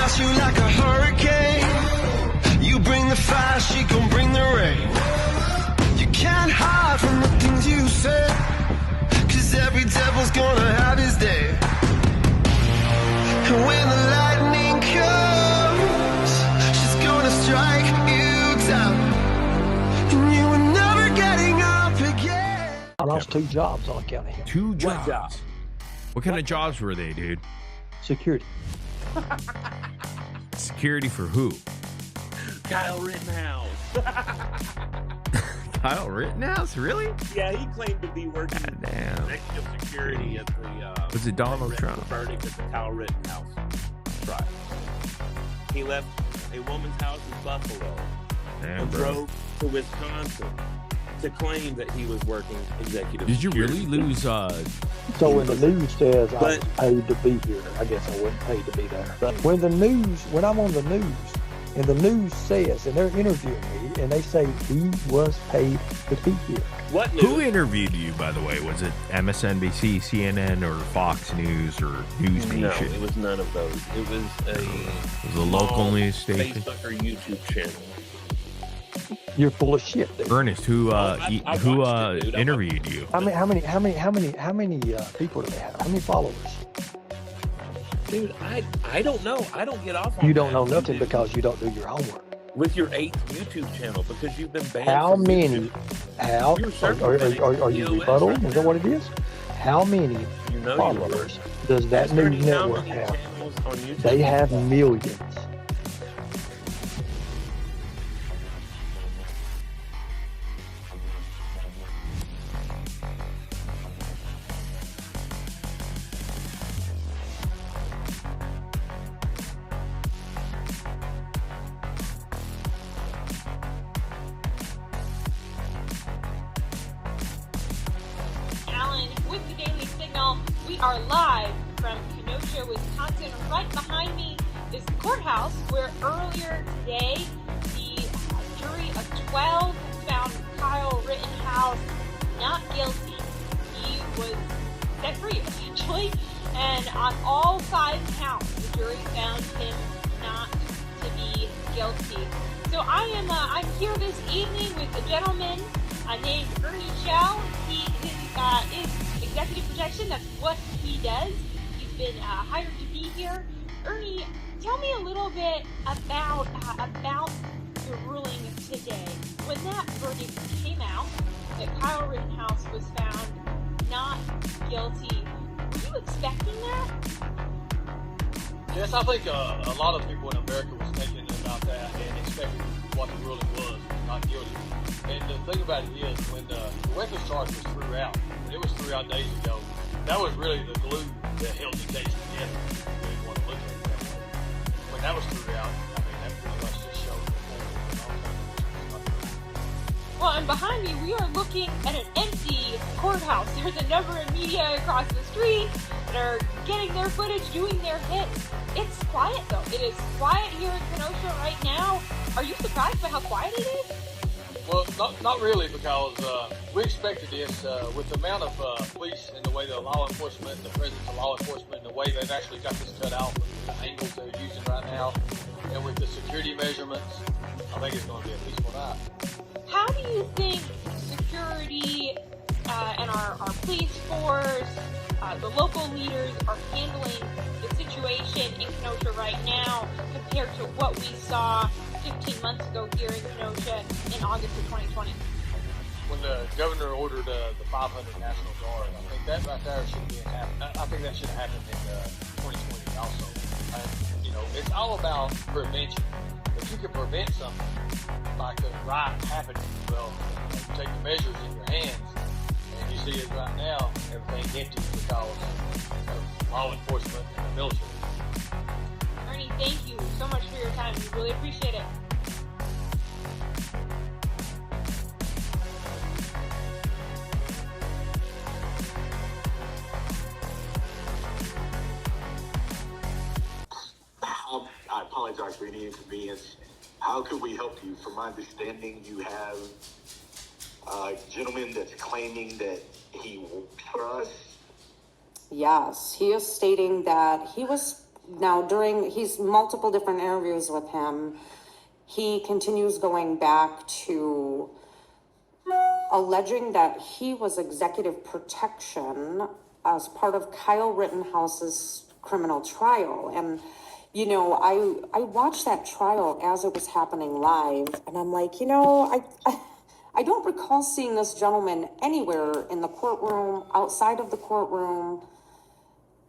blast you like a hurricane. You bring the fire, she gon' bring the rain. You can't hide from the things you say, 'cause every devil's gonna have his day. And when the lightning comes, she's gonna strike you down, and you are never getting up again. I lost 2 jobs on account of him. 2 jobs? What job? What kind of jobs were they, dude? Security. Security for who? Kyle Rittenhouse. Kyle Rittenhouse? Really? Yeah, he claimed to be working damn. executive security at the Was it Donald Trump? verdict at the Kyle Rittenhouse trial. He left a woman's house in Buffalo and drove to Wisconsin to claim that he was working executive Did you security. really lose So when the news says I was paid to be here, I guess I wasn't paid to be there. But when I'm on the news, and the news says, and they're interviewing me, and they say he was paid to be here. What news? Who interviewed you, by the way? Was it MSNBC, CNN, or Fox News, or News No, Nation? it was none of those. It was a local news station? Facebook or YouTube channel. You're full of shit, dude. Ernest, who I watched it, dude. interviewed you? How many people do they have? How many followers? Dude, I don't know. I don't get off on You don't that. know nothing because you don't do your homework. With your 8th YouTube channel, because you've been banned. How from many? YouTube. How You're are circling you POS rebuttal? right Is that what it is? How many You know followers does that Ask Ernie news how network many have? channels on YouTube They have you follow. millions. Allen with the Daily Signal. We are live from Kenosha, Wisconsin. Right behind me is the courthouse where earlier today the jury of 12 found Kyle Rittenhouse not guilty. He was set free, essentially, and on all 5 counts, the jury found him not to be guilty. So I'm here this evening with a gentleman named Ernie Shell. He is executive protection. That's what he does. He's been hired to be here. Ernie, tell me a little bit about the ruling today. When that verdict came out, that Kyle Rittenhouse was found not guilty, were you expecting that? Yes, I think a lot of people in America was thinking about that and expecting what the ruling was, not guilty. And the thing about it is, when the weapons charge was threw out, when it was threw out days ago, that was really the glue that held the case together. You didn't want to look at it that way. When that was threw out, I mean, that pretty much just showed the Well, and behind me, we are looking at an empty courthouse. There's a number of media across the street that are getting their footage, doing their hits. It's quiet, though. It is quiet here in Kenosha right now. Are you surprised by how quiet it is? Well, not really, because we expected this with the amount of police and the way the law enforcement, the presence of law enforcement, and the way they've actually got this cut out with the angles they're using right now, and with the security measurements, I think it's going to be a peaceful night. How do you think security and our police force, the local leaders are handling the situation in Kenosha right now compared to what we saw 15 months ago here in Kenosha in August of 2020? When the governor ordered the 500 National Guard, I think that right there should be happened. I think that should have happened in 2020 also. And, it's all about prevention. If you can prevent something like a riot happening, well, you take the measures in your hands, and you see it right now, everything's empty because of law enforcement and the military. Ernie, thank you so much for your time. We really appreciate it. I apologize for any inconvenience. How could we help you? From my understanding, you have a gentleman that's claiming that he works for us. Yes, he is stating that he was Now, he's multiple different interviews with him, he continues going back to alleging that he was executive protection as part of Kyle Rittenhouse's criminal trial. And, you know, I watched that trial as it was happening live, and I'm like, you know, I don't recall seeing this gentleman anywhere in the courtroom, outside of the courtroom.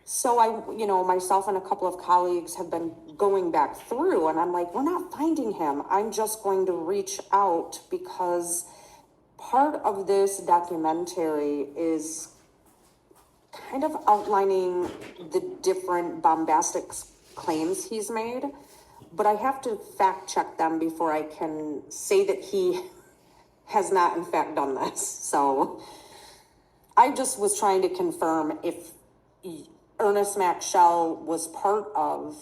So you know, myself and a couple of colleagues have been going back through, and I'm like, we're not finding him. I'm just going to reach out, because part of this documentary is kind of outlining the different bombastic claims he's made, but I have to fact check them before I can say that he has not in fact done this. So I just was trying to confirm if Ernest Shell was part of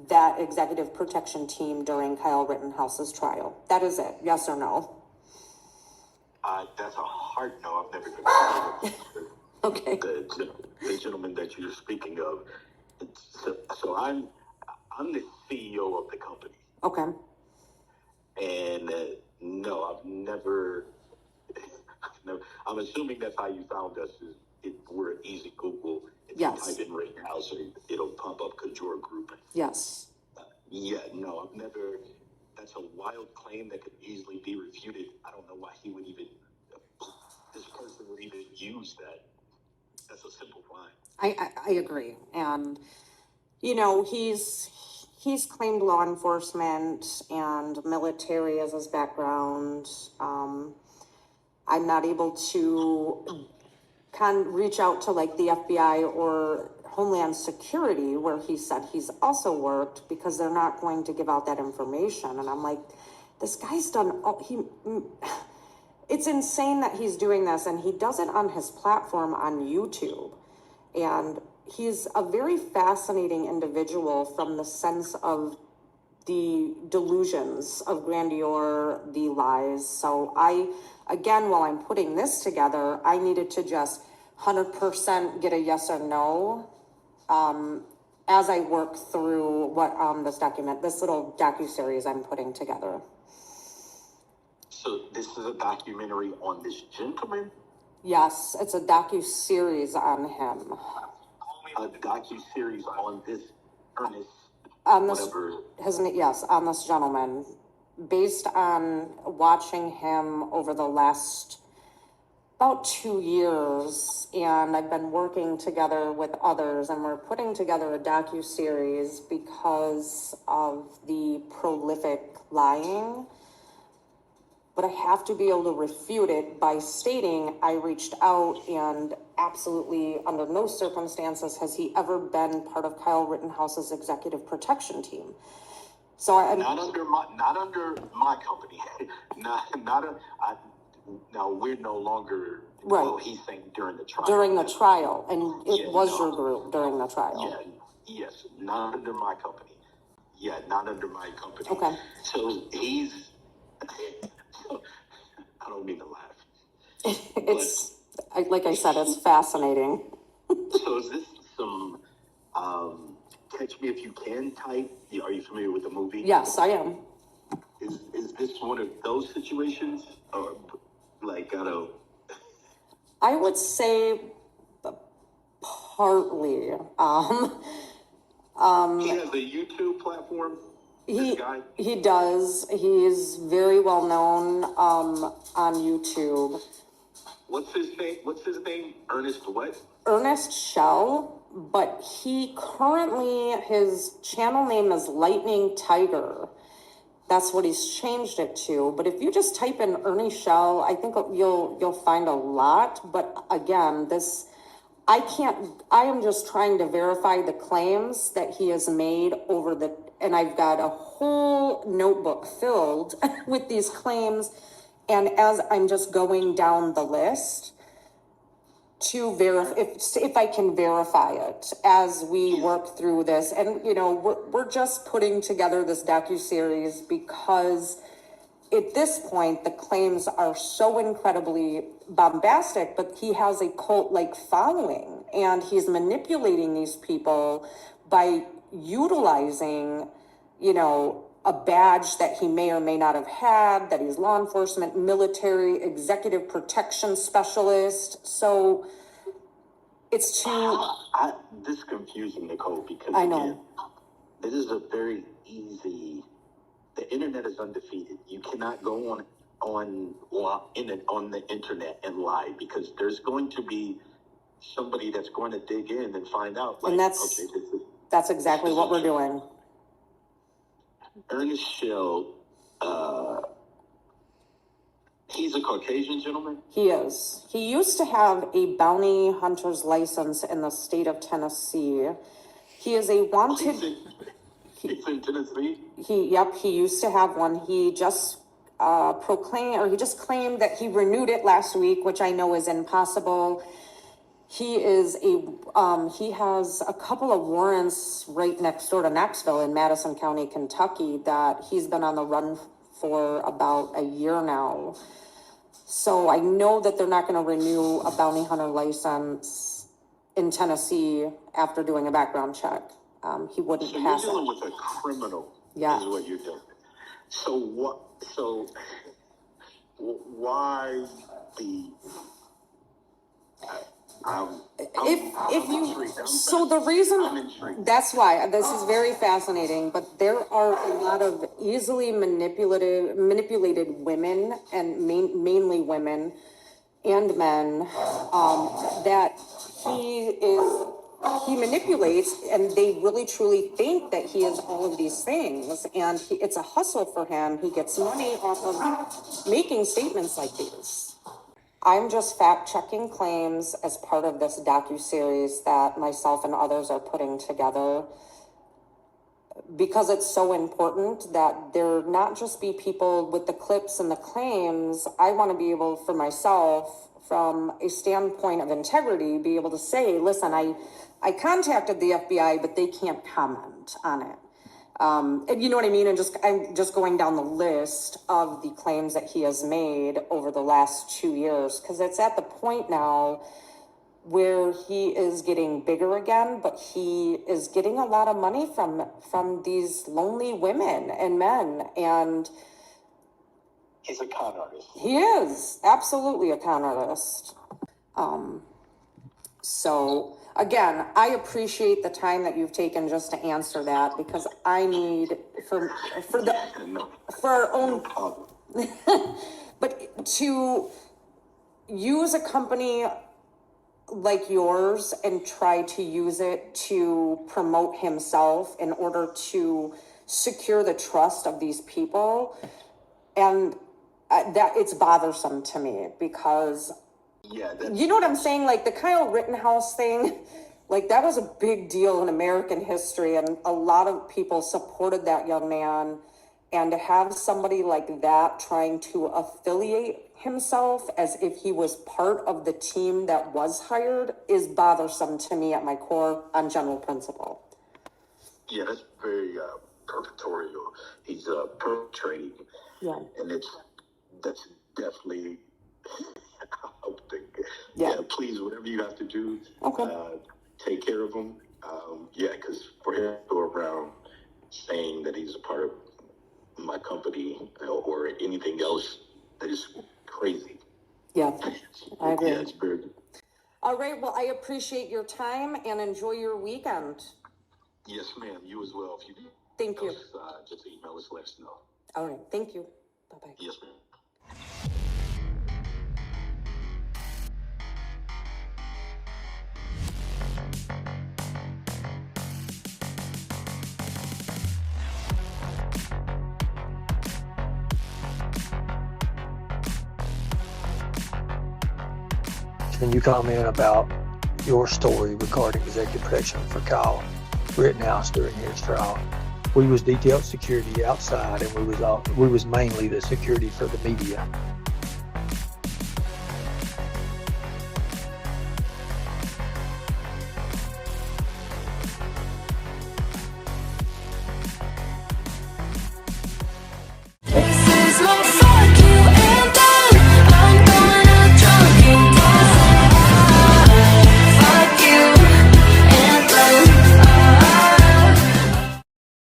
that executive protection team during Kyle Rittenhouse's trial. That is it. Yes or no? That's a hard no. I've never been Okay. The gentleman that you're speaking of. So I'm the CEO of the company. Okay. And no, I've never. I'm assuming that's how you found us. We're easy Google. If Yes. you type in Rittenhouse, it'll pop up Kajor Group. Yes. Yeah, no, I've never. That's a wild claim that could easily be refuted. I don't know why this person would even use that. That's a simple crime. I agree. And, you know, he's claimed law enforcement and military as his background. I'm not able to reach out to like the FBI or Homeland Security, where he said he's also worked, because they're not going to give out that information. And I'm like, this guy's done, it's insane that he's doing this, and he does it on his platform on YouTube. And he's a very fascinating individual from the sense of the delusions of grandeur, the lies. So again, while I'm putting this together, I needed to just 100% get a yes or no as I work through what this little docuseries I'm putting together. So this is a documentary on this gentleman? Yes, it's a docuseries on him. A docuseries on this Ernest, On this, whatever. yes, on this gentleman, based on watching him over the last about 2 years, and I've been working together with others, and we're putting together a docuseries because of the prolific lying. But I have to be able to refute it by stating I reached out, and absolutely under no circumstances has he ever been part of Kyle Rittenhouse's executive protection team. So not under my company. Now we're no longer right. Well, he's saying during the trial. During the trial, and it was your group during the trial. Yeah, yes, not under my company. Yeah, not under my company. Okay. So he's. I don't mean to laugh. It's like I said, it's fascinating. So is this some Catch Me If You Can type? Are you familiar with the movie? Yes, I am. Is this one of those situations, or like I would say partly. He has a YouTube platform. He does. He's very well known on YouTube. What's his name? Ernest what? Ernest Shell, but his channel name is Lightning Tiger. That's what he's changed it to. But if you just type in Ernie Shell, I think you'll find a lot. But again, I am just trying to verify the claims that he has made and I've got a whole notebook filled with these claims. And as I'm just going down the list to verify, if I can verify it as we work through this. And, you know, we're just putting together this docuseries because at this point, the claims are so incredibly bombastic, but he has a cult-like following, and he's manipulating these people by utilizing, you know, a badge that he may or may not have had, that he's law enforcement, military, executive protection specialist. So it's this is confusing, Nicole, because I know. again, this is a very easy. The internet is undefeated. You cannot go on the internet and lie, because there's going to be somebody that's going to dig in and find out. Like, and that's exactly what we're doing. Ernie Shell, he's a Caucasian gentleman? He is. He used to have a bounty hunter's license in the state of Tennessee. He is a wanted... He's in Tennessee? He used to have one. He just claimed that he renewed it last week, which I know is impossible. He has a couple of warrants right next door to Knoxville in Madison County, Kentucky, that he's been on the run for about a year now. So I know that they're not going to renew a bounty hunter license in Tennessee after doing a background check. He wouldn't pass it. You're dealing with a criminal. Yeah. Is what you're doing. So what? So why the? The reason, that's why this is very fascinating, but there are a lot of easily manipulated women, and mainly women and men, that he manipulates, and they really truly think that he is all of these things, and it's a hustle for him. He gets money off of making statements like these. I'm just fact-checking claims as part of this docuseries that myself and others are putting together, because it's so important that there not just be people with the clips and the claims. I want to be able, for myself, from a standpoint of integrity, be able to say, listen, I contacted the FBI, but they can't comment on it. And you know what I mean? And I'm just going down the list of the claims that he has made over the last 2 years, because it's at the point now where he is getting bigger again, but he is getting a lot of money from these lonely women and men, and he's a con artist. He is absolutely a con artist. So again, I appreciate the time that you've taken just to answer that, because I need for our own, but to use a company like yours and try to use it to promote himself in order to secure the trust of these people, and that it's bothersome to me, because you know what I'm saying? Like the Kyle Rittenhouse thing, like that was a big deal in American history, and a lot of people supported that young man. And to have somebody like that trying to affiliate himself as if he was part of the team that was hired is bothersome to me at my core on general principle. Yeah, that's very perpetratorial. He's perpetrating. Yeah. And that's definitely... Yeah, please, whatever you have to do, take care of him. Because for him to go around saying that he's a part of my company or anything else, that is crazy. Yeah, I agree. Yeah, it's very... All right, well, I appreciate your time and enjoy your weekend. Yes, ma'am. You as well. If you do, thank you. Just email us, let us know. All right, thank you. Bye-bye. Yes, ma'am. Can you comment about your story regarding executive protection for Kyle Rittenhouse during his trial? We was detailed security outside, and we was mainly the security for the media.